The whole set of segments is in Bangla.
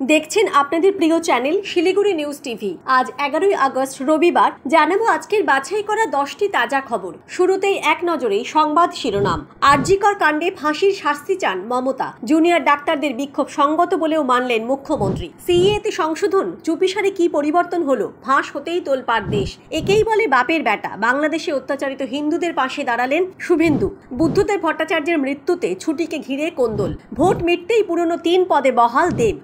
দেখছেন আপনাদের প্রিয় চ্যানেল শিলিগুড়ি নিউজ টিভি। আজ 11ই আগস্ট রবিবার। জানাবো আজকের বাছাই করা 10টি তাজা খবর। শুরুতেই এক নজরে সংবাদ শিরোনাম। আরজিকর কাণ্ডে ফাঁসির শাস্তি চান মমতা। জুনিয়র ডাক্তারদের বিক্ষোভ সঙ্গত বলেও মানলেন মুখ্যমন্ত্রী। সিএতে সংশোধন, চুপিসারে কি পরিবর্তন হলো? ফাঁস হতেই তোলপাড় দেশ। একেই বলে বাপের বেটা। বাংলাদেশে অত্যাচারিত হিন্দুদের পাশে দাঁড়ালেন শুভেন্দু। বুদ্ধদেব ভট্টাচার্যের মৃত্যুতে ছুটিকে ঘিরে কোন্দল। ভোট মিটতেই পুরনো 3 পদে বহাল দেব।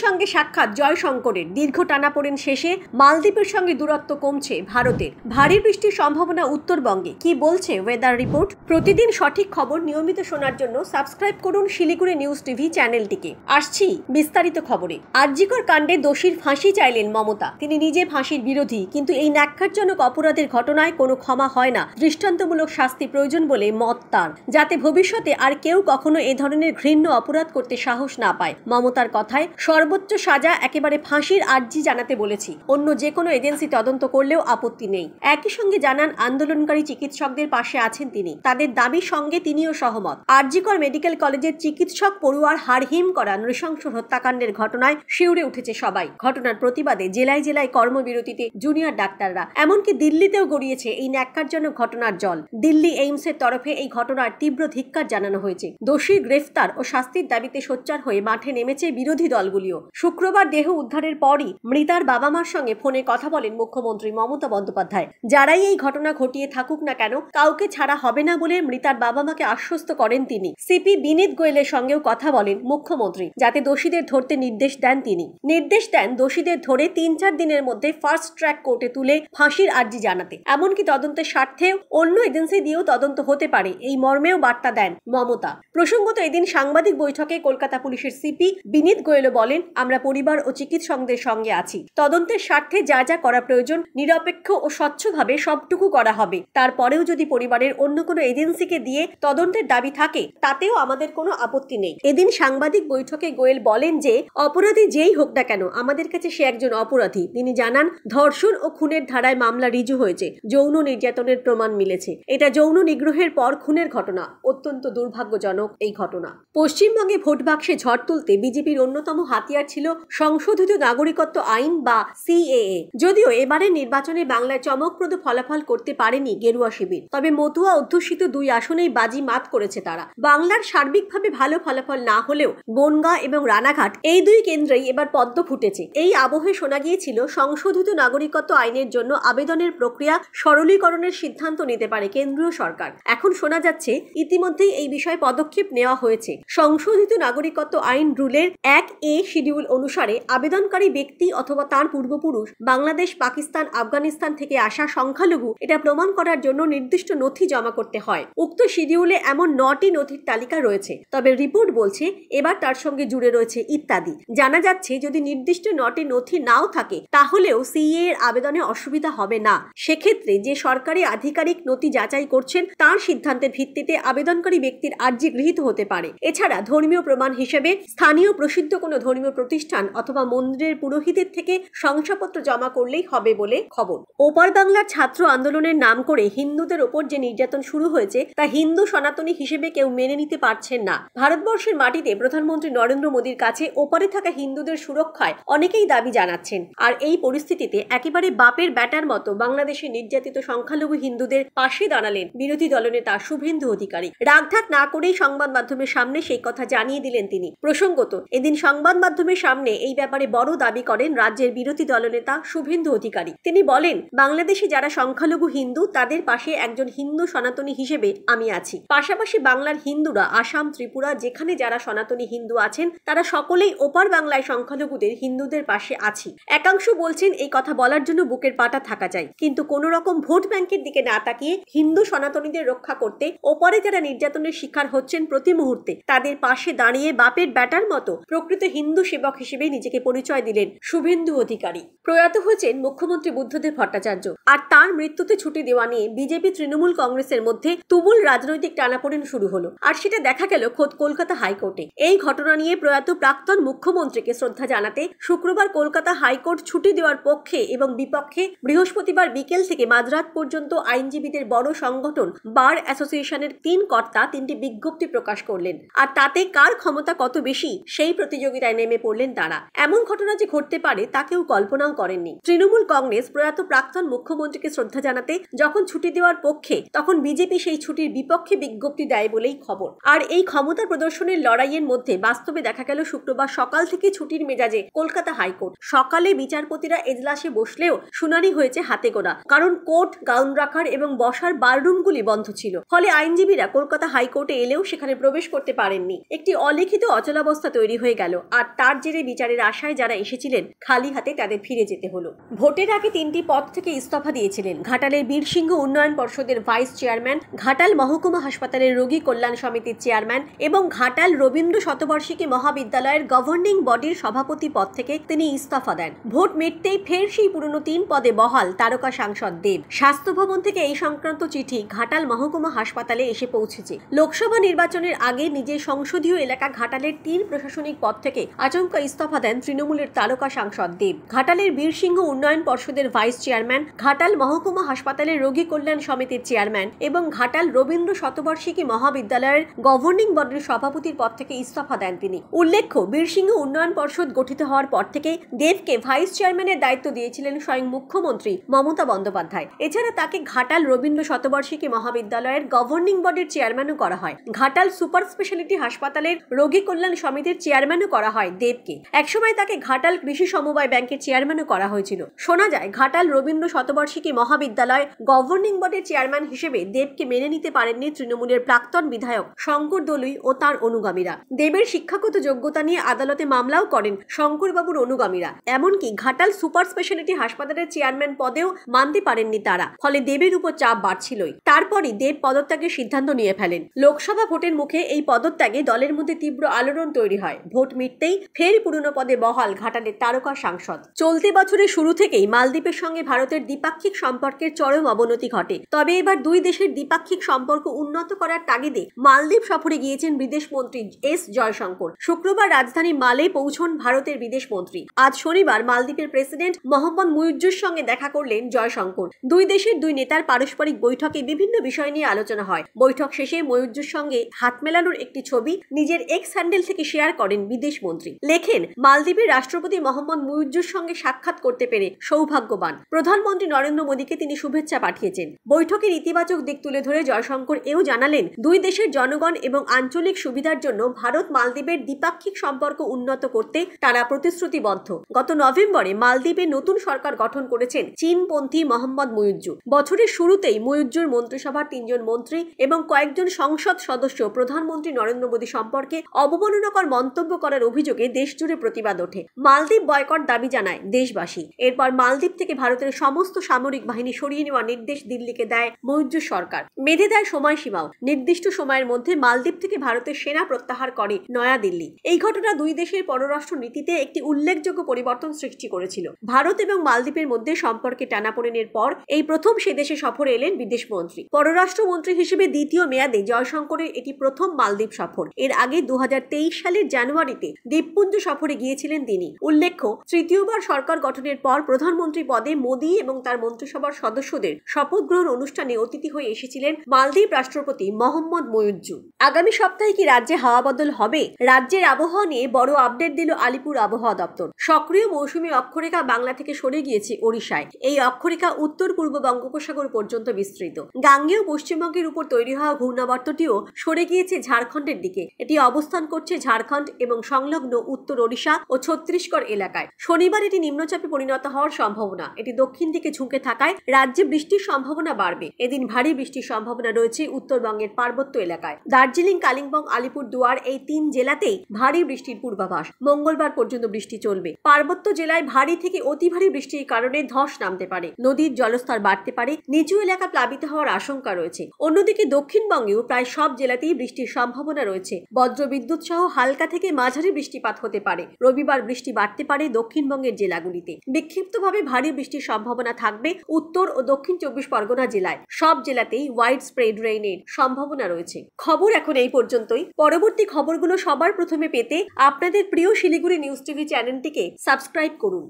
সঙ্গে সাক্ষাৎ জয়শঙ্করের। দীর্ঘ টানাপোড়েন শেষে মালদ্বীপের সঙ্গে দূরত্ব কমছে ভারতের। ভারী বৃষ্টির সম্ভাবনা উত্তরবঙ্গে। কি বলছে ওয়েদার রিপোর্ট? প্রতিদিন সঠিক খবর নিয়মিত শোনার জন্য সাবস্ক্রাইব করুন শিলিগুড়ি নিউজ টিভি চ্যানেলটিকে। আসছি বিস্তারিত খবরে। আরজিকর কাণ্ডে দোষীর ফাঁসি চাইলেন মমতা। তিনি নিজে ফাঁসির বিরোধী, কিন্তু এই ন্যাক্কারজনক অপরাধের ঘটনায় কোনো ক্ষমা হয় না। দৃষ্টান্তমূলক শাস্তি প্রয়োজন বলে মত তার, যাতে ভবিষ্যতে আর কেউ কখনো এ ধরনের ঘৃণ্য অপরাধ করতে সাহস না পায়। মমতার কথায় সর্বোচ্চ সাজা, একেবারে ফাঁসির আর্জি জানাতে বলেছি। অন্য যে কোনো এজেন্সি তদন্ত করলেও আপত্তি নেই। একই সঙ্গে জানান আন্দোলনকারী চিকিৎসকদের পাশে আছেন তিনি। তাদের দাবির সঙ্গে তিনিও সহমত। আরজিকর মেডিকেল কলেজের চিকিৎসক পড়ুয়ার হাড়হিম করা নৃশংস হত্যাকাণ্ডের ঘটনায় শিউরে উঠেছে সবাই। ঘটনার প্রতিবাদে জেলায় জেলায় কর্মবিরতিতে জুনিয়র ডাক্তাররা। এমনকি দিল্লিতেও গড়িয়েছে এই ন্যাক্কারজনক ঘটনার জল। দিল্লি এইমসের তরফে এই ঘটনার তীব্র ধিক্কার জানানো হয়েছে। দোষীর গ্রেফতার ও শাস্তির দাবিতে সোচ্চার হয়ে মাঠে নেমেছে বিরোধী দলগুলিও। শুক্রবার দেহ উদ্ধারের পরই মৃতার বাবা মার সঙ্গে ফোনে কথা বলেন মুখ্যমন্ত্রী মমতা বন্দ্যোপাধ্যায়। যারাই এই ঘটনা ঘটিয়ে থাকুক না কেন, কাউকে ছাড়া হবে না বলে মৃতার বাবা মাকে আশ্বস্ত করেন তিনি। সিপি বিনীত গোয়েলের সঙ্গেও কথা বলেন মুখ্যমন্ত্রী, যাতে দোষীদের ধরতে নির্দেশ দেন তিনি। নির্দেশ দেন দোষীদের ধরে 3-4 দিনের মধ্যে ফাস্ট ট্র্যাক কোর্টে তুলে ফাঁসির আর্জি জানাতে। এমনকি তদন্তের স্বার্থেও অন্য এজেন্সি দিয়েও তদন্ত হতে পারে, এই মর্মেও বার্তা দেন মমতা। প্রসঙ্গত, এদিন সাংবাদিক বৈঠকে কলকাতা পুলিশের সিপি বিনীত গোয়েলও বলেন, আমরা পরিবার ও চিকিৎসকদের সঙ্গে আছি। তদন্তের স্বার্থে যা যা করা প্রয়োজন নিরপেক্ষ ও স্বচ্ছভাবে সবটুকু করা হবে। তারপরেও যদি পরিবারের অন্য কোনো এজেন্সিকে দিয়ে তদন্তের দাবি থাকে, তাতেও আমাদের কোনো আপত্তি নেই। এদিন সাংবাদিক বৈঠকে গোয়েল বলেন যে, অপরাধী যেই হোক না কেন, আমাদের কাছে সে একজন অপরাধী। তিনি জানান, ধর্ষণ ও খুনের ধারায় মামলা রিজু হয়েছে। যৌন নির্যাতনের প্রমাণ মিলেছে। এটা যৌন নিগ্রহের পর খুনের ঘটনা। অত্যন্ত দুর্ভাগ্যজনক এই ঘটনা। পশ্চিমবঙ্গে ভোট বাক্সে ঝড় তুলতে বিজেপির অন্যতম হাতিয়ার ছিল সংশোধিত নাগরিকত্ব আইন বা সিএএ। যদিও এবারের নির্বাচনে বাংলায় চমকপ্রদ ফলাফল করতে পারেনি গেরুয়া শিবির, তবে মতুয়া অধ্যুষিত 2 আসনেই বাজি মাত করেছে তারা। বাংলার সার্বিকভাবে ভালো ফলাফল না হলেও বনগাঁ এবং রানাঘাট এই 2 কেন্দ্রেই এবার পদ্ম ফুটেছে। এই আবহে শোনা গিয়েছিল সংশোধিত নাগরিকত্ব আইনের জন্য আবেদনের প্রক্রিয়া সরলীকরণের সিদ্ধান্ত নিতে পারে কেন্দ্রীয় সরকার। এখন শোনা যাচ্ছে ইতিমধ্যেই এই বিষয়ে পদক্ষেপ নেওয়া হয়েছে। সংশোধিত নাগরিকত্ব আইন রুলের 1A শিডিউল অনুসারে আবেদনকারী ব্যক্তি অথবা তার পূর্বপুরুষ বাংলাদেশ, পাকিস্তান, আফগানিস্তান থেকে আসা সংখ্যালঘু, এটা প্রমাণ করার জন্য নির্দিষ্ট নথি জমা করতে হয়। উক্ত শিডিউলে এমন 9টি নথির তালিকা রয়েছে, তবে রিপোর্ট বলছে এবার তার সঙ্গে জুড়ে রয়েছে ইত্যাদি। জানা যাচ্ছে যদি নির্দিষ্ট 9টি নথি নাও থাকে, তাহলেও সিএ এর আবেদনে অসুবিধা হবে না। সেক্ষেত্রে যে সরকারি আধিকারিক নথি যাচাই করছেন, তার সিদ্ধান্তের ভিত্তিতে আবেদনকারী ব্যক্তির আর্জি গৃহীত হতে পারে। এছাড়া ধর্মীয় প্রমাণ হিসেবে স্থানীয় প্রসিদ্ধ কোনো ধর্মীয় প্রতিষ্ঠান অথবা মন্দিরের পুরোহিতের থেকে শংসাপত্র জমা করলেই হবে বলে খবর। ওপার বাংলার ছাত্র আন্দোলনের নাম করে হিন্দুদের ওপর যে নির্যাতন শুরু হয়েছে, তা হিন্দু সনাতনী হিসেবে কেউ মেনে নিতে পারছেন না। ভারতবর্ষের মাটিতে প্রধানমন্ত্রী নরেন্দ্র মোদীর কাছে ওপারে থাকা হিন্দুদের সুরক্ষায় অনেকেই দাবি জানাচ্ছেন। আর এই পরিস্থিতিতে একেবারে বাপের ব্যাটার মতো বাংলাদেশে নির্যাতিত সংখ্যালঘু হিন্দুদের পাশে দাঁড়ালেন বিরোধী দলনেতা শুভেন্দু অধিকারী। রাগঢাক না করেই সংবাদ মাধ্যমের সামনে সেই কথা জানিয়ে দিলেন তিনি। প্রসঙ্গত, এদিন সংবাদ মাধ্যমের সামনে এই ব্যাপারে বড় দাবি করেন রাজ্যের বিরোধী দলনেতা শুভেন্দু অধিকারী। তিনি বলেন, বাংলাদেশে যারা সংখ্যালঘু হিন্দু, তাদের পাশে একজন হিন্দু সনাতনী হিসেবে আমি আছি। পাশাপাশি বাংলার হিন্দুরা, আসাম, ত্রিপুরা, যেখানে যারা সনাতনী হিন্দু আছেন, তারা সকলেই ওপার বাংলায় সংখ্যালঘুদের হিন্দুদের পাশে আছি। একাংশ বলছেন এই কথা বলার জন্য বুকের পাটা থাকা যায়, কিন্তু কোন রকম ভোট ব্যাংকের দিকে না তাকিয়ে হিন্দু সনাতনীদের রক্ষা করতে ওপারে যারা নির্যাতনের শিকার হচ্ছেন প্রতি মুহূর্তে, তাদের পাশে দাঁড়িয়ে বাপের ব্যাটার মতো প্রকৃত হিন্দু সেবক হিসেবে নিজেকে পরিচয় দিলেন শুভেন্দু অধিকারী। প্রয়াত হয়েছেন মুখ্যমন্ত্রী বুদ্ধদেব ভট্টাচার্য, আর তার মৃত্যুতে ছুটি দেওয়া নিয়ে বিজেপি তৃণমূল কংগ্রেসের মধ্যে তুমুল রাজনৈতিক টানাপোড়েন শুরু হলো। আর সেটা দেখা গেল খোদ কলকাতা হাইকোর্টে। এই ঘটনা নিয়ে প্রয়াত প্রাক্তন মুখ্যমন্ত্রীকে শ্রদ্ধা জানাতে শুক্রবার কলকাতা হাইকোর্ট ছুটি দেওয়ার পক্ষে এবং বিপক্ষে বৃহস্পতিবার বিকেল থেকে মাঝরাত পর্যন্ত আইনজীবীদের বড় সংগঠন বার অ্যাসোসিয়েশনের 3 কর্তা 3টি বিজ্ঞপ্তি প্রকাশ করলেন। আর তাতে কার ক্ষমতা কত বেশি সেই প্রতিযোগিতায় নেমে পড়লেন তারা। এমন ঘটনা যে ঘটতে পারে তা কেউ কল্পনাও করেননি। তৃণমূল কংগ্রেস প্রয়াত প্রাক্তন মুখ্যমন্ত্রীকে শ্রদ্ধা জানাতে যখন ছুটি দেওয়ার পক্ষে, তখন বিজেপি সেই ছুটির বিপক্ষে বিজ্ঞপ্তি দেয় বলেই খবর। আর এই ক্ষমতা প্রদর্শনের লড়াইয়ের মধ্যে বাস্তবে দেখা গেল শুক্রবার সকাল থেকে ছুটির মেজাজে কলকাতা হাইকোর্ট। সকালে বিচারপতিরা এজলাসে বসলেও শুনানি হয়েছে হাতে গোনা, কারণ কোর্ট গাউন রাখার এবং বসার বাররুমগুলি বন্ধ ছিল। ফলে আইনজীবীরা কলকাতা হাইকোর্টে এলেও সেখানে প্রবেশ করতে পারেননি। একটি অলিখিত অচলাবস্থা তৈরি হয়ে গেল, আর তার জেরে বিচারের আশায় যারা এসেছিলেন খালি হাতে তাদের ফিরে যেতে হলো। ভোটের আগে 3টি পদ থেকে ইস্তফা দিয়েছিলেন ঘাটালের বীরসিংহ উন্নয়ন পর্ষদের ভাইস চেয়ারম্যান, ঘাটাল মহকুমা হাসপাতালের রোগী কল্যাণ সমিতির চেয়ারম্যান এবং ঘাটাল রবীন্দ্র শতবার্ষিকী মহাবিদ্যালয়ের গভর্নিং বডির সভাপতি পদ থেকে তিনি ইস্তফা দেন। ভোট মিটতেই ফের সেই পুরনো 3 পদে বহাল তারকা সাংসদ দেব। স্বাস্থ্য ভবন থেকে এই সংক্রান্ত চিঠি ঘাটাল মহকুমা হাসপাতালে এসে পৌঁছেছে। লোকসভা নির্বাচনের আগে নিজের সংসদীয় এলাকা ঘাটালের 3 প্রশাসনিক পদ থেকে আচমকা ইস্তফা দেন তৃণমূলের তারকা সাংসদ দেব। ঘাটালের বীরসিংহ উন্নয়ন পর্ষদের ভাইস চেয়ারম্যান, ঘাটাল মহকুমা হাসপাতালের রোগী কল্যাণ সমিতির চেয়ারম্যান এবং ঘাটাল রবীন্দ্র শতবার্ষিকী মহাবিদ্যালয়ের গভর্নিং বডির সভাপতির পদ থেকে ইস্তফা দেন তিনি। উল্লেখ্য, বীরসিংহ উন্নয়ন পর্ষদ গঠিত হওয়ার পর থেকে দেবকে ভাইস চেয়ারম্যানের দায়িত্ব দিয়েছিলেন স্বয়ং মুখ্যমন্ত্রী মমতা বন্দ্যোপাধ্যায়। এছাড়া তাকে ঘাটাল রবীন্দ্র শতবার্ষিকী মহাবিদ্যালয়ের গভর্নিং বডির চেয়ারম্যানও করা হয়। ঘাটাল সুপার স্পেশালিটি হাসপাতালের রোগী কল্যাণ সমিতির চেয়ারম্যানও করা হয় দেবকে। একসময় তাকে ঘাটাল কৃষি সমবায় ব্যাংকের চেয়ারম্যানও করা হয়েছিল। শোনা যায় ঘাটাল রবীন্দ্র শতবার্ষিকী মহাবিদ্যালয় গভর্নিং বডির চেয়ারম্যান হিসেবে দেবকে মেনে নিতে পারেননি তৃণমূলের প্রাক্তন বিধায়ক শঙ্কর দলুই ও তার অনুগামীরা। দেবের শিক্ষাগত যোগ্যতা নিয়ে আদালতে মামলাও করেন শঙ্করবাবুর অনুগামীরা। এমনকি ঘাটাল সুপার স্পেশালিটি হাসপাতালের চেয়ারম্যান পদেও মানতে পারেননি তারা। ফলে দেবের উপর চাপ বাড়ছিলই। তারপরই দেব পদত্যাগের সিদ্ধান্ত নিয়ে ফেলেন। লোকসভা ভোটের মুখে এই পদত্যাগে দলের মধ্যে তীব্র আলোড়ন তৈরি হয়। ভোট মিটতেই ফের পুরনো পদে বহাল ঘাটালের তারকা সাংসদ। চলতি বছরের শুরু থেকেই মালদ্বীপের সঙ্গে ভারতের দ্বিপাক্ষিক সম্পর্কের চরম অবনতি ঘটে। তবে এবার দুই দেশের দ্বিপাক্ষিক সম্পর্ক উন্নত করার তাগিদে মালদ্বীপ সফরে গিয়েছেন বিদেশমন্ত্রী এস জয়শঙ্কর। শুক্রবার রাজধানী মালে পৌঁছন ভারতের বিদেশমন্ত্রী। আজ শনিবার মালদ্বীপের প্রেসিডেন্ট মোহাম্মদ মুইজ্জুর সঙ্গে দেখা করলেন জয়শঙ্কর। দুই দেশের দুই নেতার পারস্পরিক বৈঠকে বিভিন্ন বিষয় নিয়ে আলোচনা হয়। বৈঠক শেষে মুইজ্জুর সঙ্গে হাত মেলানোর একটি ছবি নিজের এক্স হ্যান্ডেল থেকে শেয়ার করেন বিদেশমন্ত্রী। লেখেন, মালদ্বীপের রাষ্ট্রপতি মোহাম্মদ মুইজ্জুর সঙ্গে সাক্ষাৎ করতে পেরে সৌভাগ্যবান। প্রধানমন্ত্রী নরেন্দ্র মোদীকে তিনি শুভেচ্ছা পাঠিয়েছেন। বৈঠকের ইতিবাচক দিক তুলে ধরে জয়শঙ্কর এও জানালেন, দুই দেশের জনগণ এবং আঞ্চলিক সুবিধার জন্য ভারত মালদ্বীপের দ্বিপাক্ষিক সম্পর্ক উন্নত করতে তারা প্রতিশ্রুতিবদ্ধ। গত নভেম্বরে মালদ্বীপে নতুন সরকার গঠন করেছেন চীনপন্থী মোহাম্মদ মুইজ্জু। বছরের শুরুতেই মুইজ্জুর মন্ত্রিসভার 3 জন মন্ত্রী এবং কয়েকজন সংসদ সদস্য প্রধানমন্ত্রী নরেন্দ্র মোদী সম্পর্কে অবমাননাকর মন্তব্য করার অভিযোগে দেশজুড়ে প্রতিবাদ ওঠে। মালদ্বীপ বয়কট দাবি জানায় দেশবাসী। এরপর মালদ্বীপ থেকে ভারতের সমস্ত সামরিক বাহিনী সরিয়ে নেওয়ার নির্দেশ দিল্লিকে দেয় মুইজ্জুর সরকার। বেঁধে দেয় সময়সীমাও। নির্দিষ্ট সময়ের মধ্যে মালদ্বীপ থেকে ভারতের সেনা প্রত্যাহার করে নয়াদিল্লি। এই ঘটনা দুই দেশের পররাষ্ট্র নীতিতে একটি উল্লেখযোগ্য পরিবর্তন সৃষ্টি করেছিল। ভারত এবং মালদ্বীপের মধ্যে সম্পর্কে টানাপোড়েনের পর এই প্রথম সে দেশে সফরে এলেন বিদেশমন্ত্রী। পররাষ্ট্রমন্ত্রী হিসেবে দ্বিতীয় মেয়াদে জয়শঙ্করের এটি প্রথম মালদ্বীপ সফর। এর আগে 2023 সালের জানুয়ারিতে দ্বীপপুঞ্জ সফরে গিয়েছিলেন তিনি। উল্লেখ্য, তৃতীয়বার সরকার গঠনের পর প্রধানমন্ত্রী পদে মোদী এবং তার মন্ত্রিসভার সদস্যদের শপথ গ্রহণ অনুষ্ঠানে অতিথি হয়ে এসেছিলেন মালদ্বীপ রাষ্ট্রপতি মোহাম্মদ মুইজ্জু। আগামী সপ্তাহে কি রাজ্যে হাওয়া বদল হবে? রাজ্যের আবহাওয়া নিয়ে বড় আপডেট দিল আলিপুর আবহাওয়া দপ্তর। সক্রিয় মৌসুমী অক্ষরেখা বাংলা থেকে সরে গিয়েছে ওড়িশায়। এই অক্ষরেখা উত্তর পূর্ব বঙ্গোপসাগর পর্যন্ত বিস্তৃত। গাঙ্গেয় পশ্চিমবঙ্গের উপর তৈরি হওয়া ঘূর্ণাবর্তটিও সরে গিয়েছে ঝাড়খণ্ডের দিকে। এটি অবস্থান করছে ঝাড়খণ্ড এবং সংলগ্ন উত্তর ওড়িশা ও ছত্তিশগড় এলাকায়। শনিবার এটি নিম্নচাপে পরিণত হওয়ার সম্ভাবনা। এটি দক্ষিণ দিকে ঝুঁকে থাকায় রাজ্যে বৃষ্টির সম্ভাবনা বাড়বে। এদিন ভারী বৃষ্টির সম্ভাবনা রয়েছে উত্তরবঙ্গের পার্বত্য এলাকায়। দার্জিলিং, কালিম্পং, আলিপুরদুয়ার এই 3 জেলাতেই ভারী বৃষ্টির পূর্বাভাস। মঙ্গলবার পর্যন্ত বৃষ্টি চলবে। পার্বত্য জেলায় ভারী থেকে অতি ভারী বৃষ্টির কারণে ধস নামতে পারে। নদীর জলস্তর বাড়তে পারে। নিচু এলাকা প্লাবিত হওয়ার আশঙ্কা রয়েছে। অন্যদিকে দক্ষিণবঙ্গেও প্রায় সব জেলাতেই বৃষ্টির সম্ভাবনা রয়েছে। বজ্রবিদ্যুৎ সহ হালকা থেকে মাঝারি বৃষ্টিপাত হতে পারে। রবিবার বৃষ্টি বাড়তে পারে দক্ষিণবঙ্গের জেলাগুলিতে। বিক্ষিপ্তভাবে ভারী বৃষ্টির সম্ভাবনা থাকবে উত্তর ও দক্ষিণ 24 পরগনা জেলায়। সব জেলাতেই ওয়াইড স্প্রেড রেইনের সম্ভাবনা রয়েছে। খবর এখন এই পর্যন্তই। পরবর্তী খবরগুলো সবার প্রথমে পেতে আপনাদের প্রিয় শিলিগুড়ি নিউজ টিভি চ্যানেলটিকে সাবস্ক্রাইব করুন।